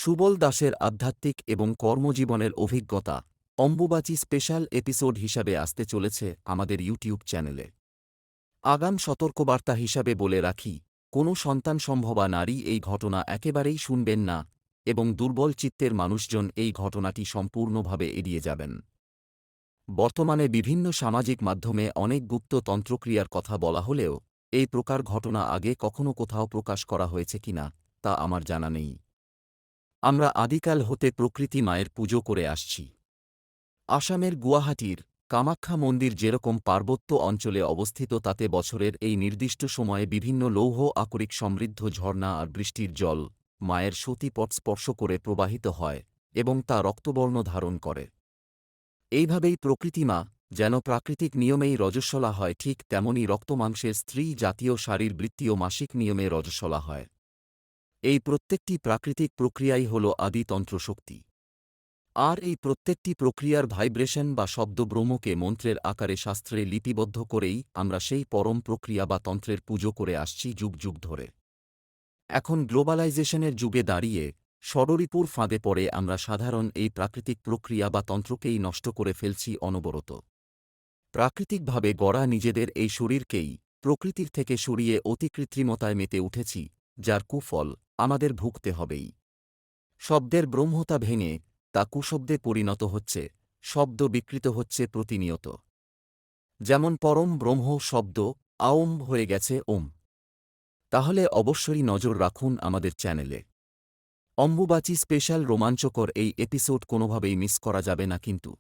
সুবল দাসের আধ্যাত্মিক এবং কর্মজীবনের অভিজ্ঞতা অম্বুবাচী স্পেশাল এপিসোড হিসাবে আসতে চলেছে আমাদের ইউটিউব চ্যানেলে। আগাম সতর্কবার্তা হিসাবে বলে রাখি, কোনো সন্তানসম্ভবা নারী এই ঘটনা একেবারেই শুনবেন না এবং দুর্বল চিত্তের মানুষজন এই ঘটনাটি সম্পূর্ণভাবে এড়িয়ে যাবেন। বর্তমানে বিভিন্ন সামাজিক মাধ্যমে অনেক গুপ্ত তন্ত্রক্রিয়ার কথা বলা হলেও এই প্রকার ঘটনা আগে কখনো কোথাও প্রকাশ করা হয়েছে কিনা তা আমার জানা নেই। আমরা আদিকাল হতে প্রকৃতি মায়ের পুজো করে আসছি। আসামের গুয়াহাটির কামাখ্যা মন্দির যেরকম পার্বত্য অঞ্চলে অবস্থিত, তাতে বছরের এই নির্দিষ্ট সময়ে বিভিন্ন লৌহ আকরিক সমৃদ্ধ ঝর্ণা আর বৃষ্টির জল মায়ের সতীপথ স্পর্শ করে প্রবাহিত হয় এবং তা রক্তবর্ণ ধারণ করে। এইভাবেই প্রকৃতিমা যেন প্রাকৃতিক নিয়মেই রজস্বলা হয়, ঠিক তেমনি রক্তমাংসের স্ত্রী জাতীয় শারীরবৃত্তীয় মাসিক নিয়মে রজস্বলা হয়। এই প্রত্যেকটি প্রাকৃতিক প্রক্রিয়াই হল আদি তন্ত্রশক্তি। আর এই প্রত্যেকটি প্রক্রিয়ার ভাইব্রেশন বা শব্দ ব্রহ্মকে মন্ত্রের আকারে শাস্ত্রে লিপিবদ্ধ করেই আমরা সেই পরম প্রক্রিয়া বা তন্ত্রের পুজো করে আসছি যুগ যুগ ধরে। এখন গ্লোবালাইজেশনের যুগে দাঁড়িয়ে ষড়রিপুর ফাঁদে পড়ে আমরা সাধারণ এই প্রাকৃতিক প্রক্রিয়া বা তন্ত্রকেই নষ্ট করে ফেলছি অনবরত। প্রাকৃতিকভাবে গড়া নিজেদের এই শরীরকেই প্রকৃতির থেকে সরিয়ে অতি কৃত্রিমতায় মেতে উঠেছি, যার কুফল আমাদের ভুগতে হবেই। শব্দের ব্রহ্মতা ভেঙে তা কুশব্দে পরিণত হচ্ছে, শব্দ বিকৃত হচ্ছে প্রতিনিয়ত। যেমন পরম ব্রহ্ম শব্দ আওম হয়ে গেছে ওম। তাহলে অবশ্যই নজর রাখুন আমাদের চ্যানেলে। অম্বুবাচী স্পেশাল রোমাঞ্চকর এই এপিসোড কোনোভাবেই মিস করা যাবে না কিন্তু।